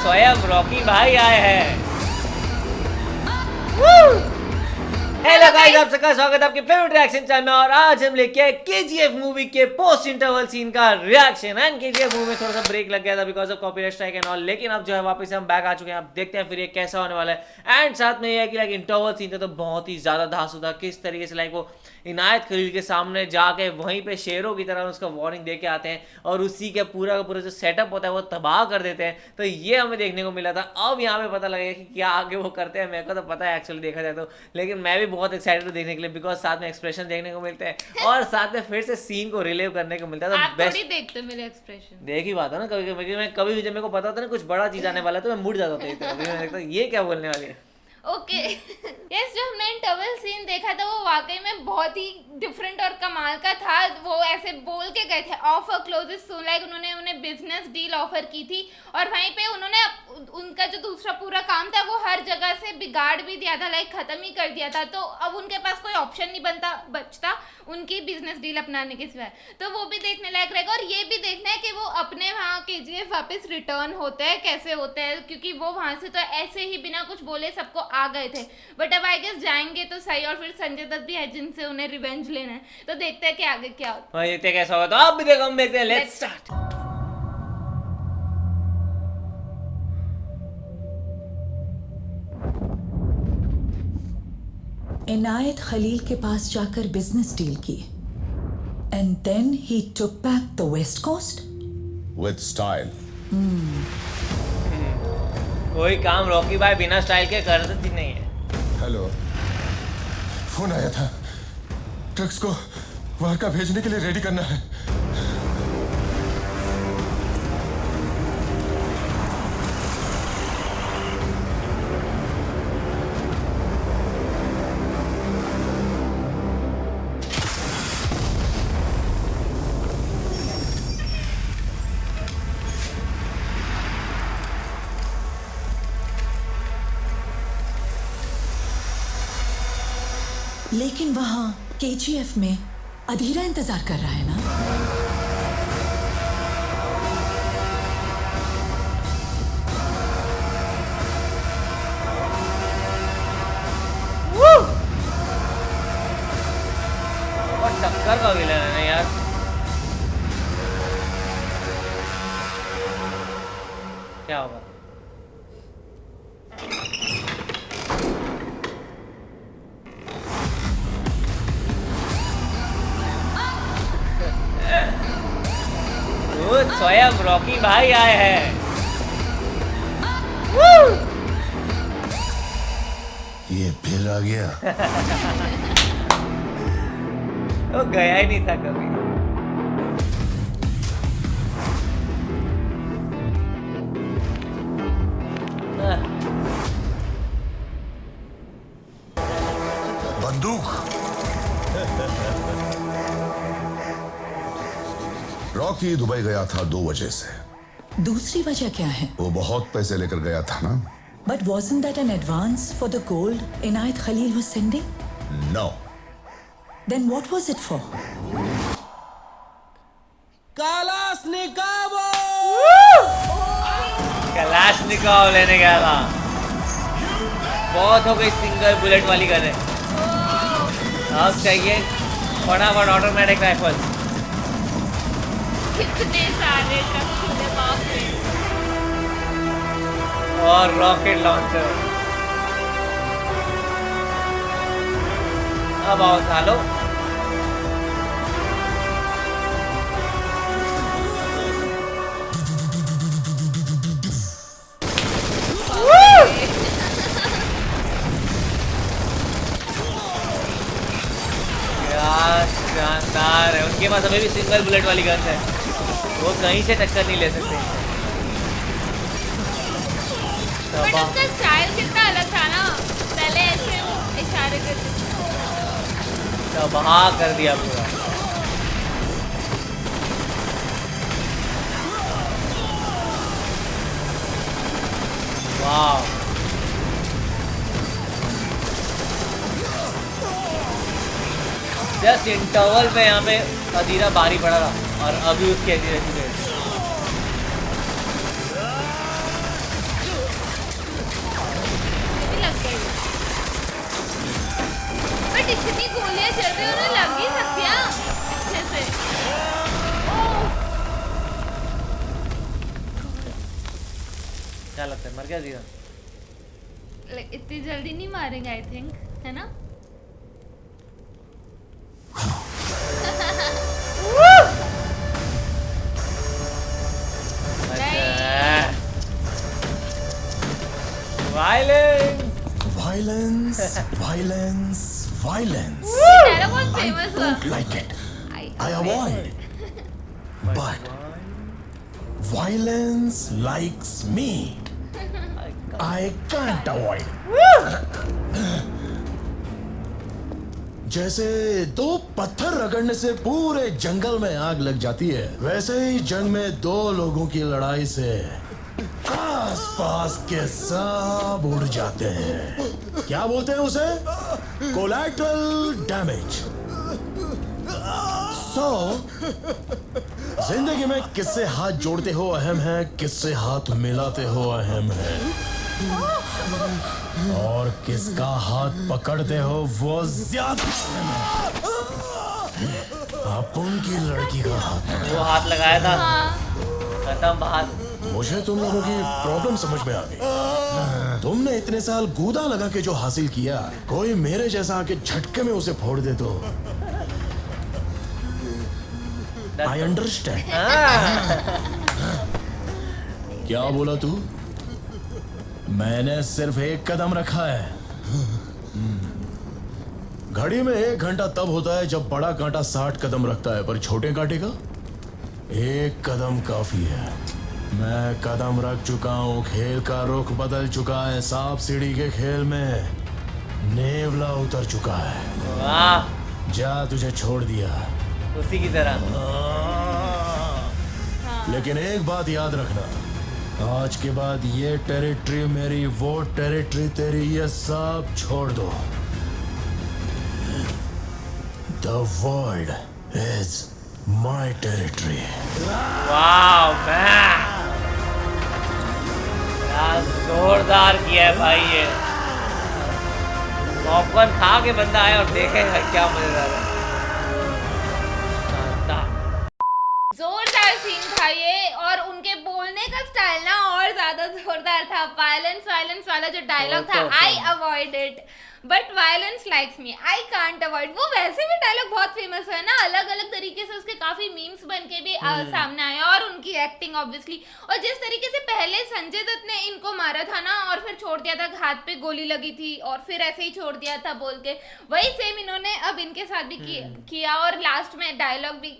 स्वयं रॉकी भाई आए हैं। हेलो गाइस, आप सबका स्वागत है आपके फेवरेट रिएक्शन चैनल में। और आज हम लेके आए केजीएफ मूवी के पोस्ट इंटरवल सीन का रिएक्शन। एंड केजीएफ मूवी में थोड़ा सा ब्रेक लग गया था because of copyright strike and all, लेकिन अब जो है वापस हम बैक आ चुके हैं। आप देखते हैं फिर ये कैसा होने वाला है। एंड साथ में ये है कि लाइक इंटरवल सीन था तो बहुत ही ज्यादा धांसू था। किस तरीके से लाइक वो इनायत खलील के सामने जाके वहीं पे शेरों की तरह उसका वार्निंग दे के आते हैं और उसी के पूरा का पूरा जो सेटअप होता है वो तबाह कर देते हैं। तो ये हमें देखने को मिला था। अब यहाँ पे पता लगेगा कि क्या आगे वो करते हैं। मेरे को तो पता है एक्चुअली देखा जाए तो, लेकिन मैं भी बहुत एक्साइटेड हूँ देखने के लिए बिकॉज साथ में एक्सप्रेशन देखने को मिलते हैं और साथ में फिर से सीन को रिलीव करने को मिलता है। तो बेस्ट देखते मेरे एक्सप्रेशन देख ही बात है ना। कभी भी जब मेरे को पता होता है ना कुछ बड़ा चीज आने वाला है तो मैं मुड़ जाता था। मैं देखता ये क्या बोलने वाली है। ओके यस, जो हमने इंटरवल सीन देखा था वो वाकई में बहुत ही डिफरेंट और कमाल का था। वो ऐसे बोल के गए थे ऑफर क्लोजेस सून, लाइक उन्होंने उन्हें बिजनेस डील ऑफर की थी और वहीं पे उन्होंने उनका जो दूसरा पूरा काम था वो हर जगह से बिगाड़ भी दिया था, लाइक खत्म ही कर दिया था। तो अब उनके पास कोई ऑप्शन नहीं बचता उनकी बिजनेस डील अपनाने के सिवाय। तो वो भी देखने लायक रहेगा और ये भी देखना है कि वो अपने वहाँ केजीएफ वापस रिटर्न होते हैं कैसे होते हैं, क्योंकि वो वहाँ से तो ऐसे ही बिना कुछ बोले सबको आ गए थे। बट अब आई गेस जाएंगे तो सही। और फिर संजय दत्त भी है जिनसे उन्हें रिवेंज लेना है। तो देखते हैं कि आगे क्या होता है। देखते कैसा होगा। तो आप भी देखो, हम देखते हैं। Let's start. इनायत खलील के पास जाकर बिजनेस डील की and then he took back the west coast with style. कोई काम रॉकी भाई बिना स्टाइल के करते नहीं है। हेलो, फोन आया था। ट्रक्स को वारका भेजने के लिए रेडी करना है। लेकिन वहां केजीएफ में अधीरा इंतजार कर रहा है ना। और टक्कर का विलन है ना यार। क्या होगा? स्वयं रॉकी भाई आए हैं। ये फिर आ गया। वो गया ही नहीं था कभी। बंदूक। रॉकी दुबई गया था 2 वजह से। दूसरी वजह क्या है? वो बहुत पैसे लेकर गया था ना। But wasn't that an advance for the gold Inayat Khalil was sending? No. Then what was it for? Kalashnikov लेने गया था। बहुत हो गई सिंगल बुलेट वाली गन है। अब चाहिए फटाफट ऑटोमेटिक राइफल। कितने सारे ट्रक खुले बाप रे। और रॉकेट लॉन्चर। अब आओ सालो। शानदार है। उनके पास अभी भी सिंगल बुलेट वाली गन है। वो कहीं से टक्कर नहीं ले सकते। बट उसका स्टाइल कितना अलग था ना। पहले ऐसे इशारे करते तबाह कर दिया पूरा। वाह, जस्ट इंटरवल में यहाँ पे अधीरा बारी पड़ा था और अभी उसकी अधीरा की गई। बट इतनी गोलियां चल रही उन्हें लग ही सकती है अच्छे से। ओह, क्या लगता है मर गया जीवन? इतनी जल्दी नहीं मारेंगे आई थिंक, है ना? Violence Violence, violence. डायलॉग बहुत I फेमस हुआ। don't like it. I avoid. But violence likes me. I can't avoid. जैसे दो पत्थर रगड़ने से पूरे जंगल में आग लग जाती है, वैसे ही जंग में दो लोगों की लड़ाई से आसपास के सब उड़ जाते हैं। क्या बोलते हैं उसे? Collateral damage. जिंदगी में किससे हाथ जोड़ते हो अहम है, किससे हाथ मिलाते हो अहम है, और किसका हाथ पकड़ते हो वो ज्यादा अहम है। आप उनकी लड़की का हाथ। वो हाथ लगाया था, हाँ, खत्म बात। मुझे तुम लोगों की प्रॉब्लम समझ में आ गई। तुमने इतने साल गूदा लगा के जो हासिल किया, कोई मेरे जैसा आके झटके में उसे फोड़ दे तो आई अंडरस्टैंड। क्या बोला तू? मैंने सिर्फ एक कदम रखा है। घड़ी में 1 घंटा तब होता है जब बड़ा कांटा 60 कदम रखता है, पर छोटे कांटे का 1 कदम काफी है। मैं कदम रख चुका हूँ, खेल का रुख बदल चुका है, सांप सीढ़ी के खेल में नेवला उतर चुका है। वाह, जा, तुझे छोड़ दिया। उसी की तरह। लेकिन एक बात याद रखना, आज के बाद ये टेरिटरी मेरी, वो टेरिटरी तेरी, ये सब छोड़ दो। The world is my territory. वाह मैन, क्या जोरदार किया है भाई ये। पॉपकॉर्न खा के बंदा आया और देखेगा क्या मजेदार है। जोरदार सीन था ये, और उनके बोलने का स्टाइल ना और ज्यादा जोरदार था। वायलेंस वायलेंस वाला जो डायलॉग था, I avoid it but violence likes me, I can't avoid, वो वैसे भी डायलॉग बहुत फेमस है ना, अलग अलग तरीके से उसके काफी मीम्स बन के भी सामने आए, और उनकी एक्टिंग ऑब्वियसली, और जिस तरीके से पहले संजय दत्त ने इनको मारा था ना और फिर छोड़ दिया था, हाथ पे गोली लगी थी और फिर ऐसे ही छोड़ दिया था बोल के, वही सेम इन्होंने अब इनके साथ भी किया। और लास्ट में डायलॉग भी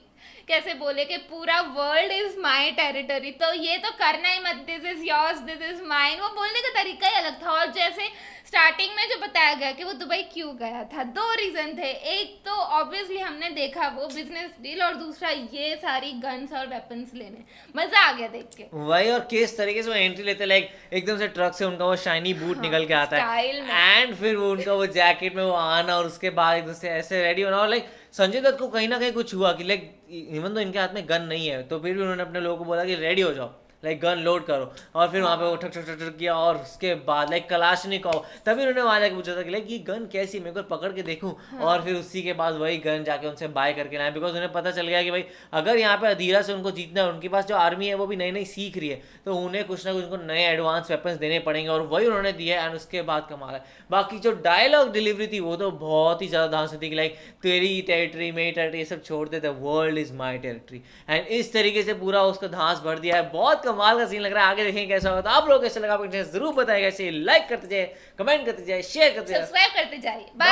कैसे बोले कि पूरा वर्ल्ड इज माई टेरिटरी, तो ये तो करना ही मत, this is yours, this is mine. वो बोलने का तरीका ही अलग था। और जैसे स्टार्टिंग में जो बताया गया कि वो दुबई क्यों गया था, 2 रीजन थे। एक तो ऑब्वियसली हमने देखा वो बिजनेस डील, और दूसरा ये सारी गन्स और वेपन्स लेने, मजा आ गया देख के। वही, और किस तरीके से वो एंट्री लेते, लाइक एकदम से ट्रक से उनका वो शाइनी बूट निकल के आता है, एंड फिर वो उनका वो जैकेट में वो आना, और उसके बाद एकदम से ऐसे रेडी होना। और लाइक संजय दत्त को कहीं ना कहीं कुछ हुआ कि लाइक इवन तो इनके हाथ में गन नहीं है, तो फिर भी उन्होंने अपने लोगों को बोला कि रेडी हो जाओ, लाइक गन लोड करो, और फिर वहाँ पे वो ठक ठक ठक ठक किया, और उसके बाद लाइक कलाशनिकोव, तभी उन्होंने वहाँ जाके पूछा था कि लाइक ये गन कैसी, मेरे को पकड़ के देखूं, और फिर उसी के बाद वही गन जाके उनसे बाय करके लाए, बिकॉज उन्हें पता चल गया कि भाई अगर यहाँ पे अधीरा से उनको जीतना है, उनके पास जो आर्मी है वो भी नई नई सीख रही है, तो उन्हें कुछ ना कुछ उनको नए एडवांस वेपन्स देने पड़ेंगे, और वही उन्होंने दिए। एंड उसके बाद कमाल है, बाकी जो डायलॉग डिलीवरी थी वो तो बहुत ही ज़्यादा धांस थी कि लाइक तेरी टेरिटरी, मेरी टेरिटरी, ये सब छोड़ देते, world is my territory, and इस तरीके से पूरा उसका धांस भर दिया है। बहुत कमाल का सीन लग रहा है। आगे देखेंगे कैसा होगा। तो आप लोग कैसे लगा, जरूर बताइएगा। इसे लाइक करते जाए, कमेंट करते जाए, शेयर करते जाए, सब्सक्राइब करते जाइए। बाय।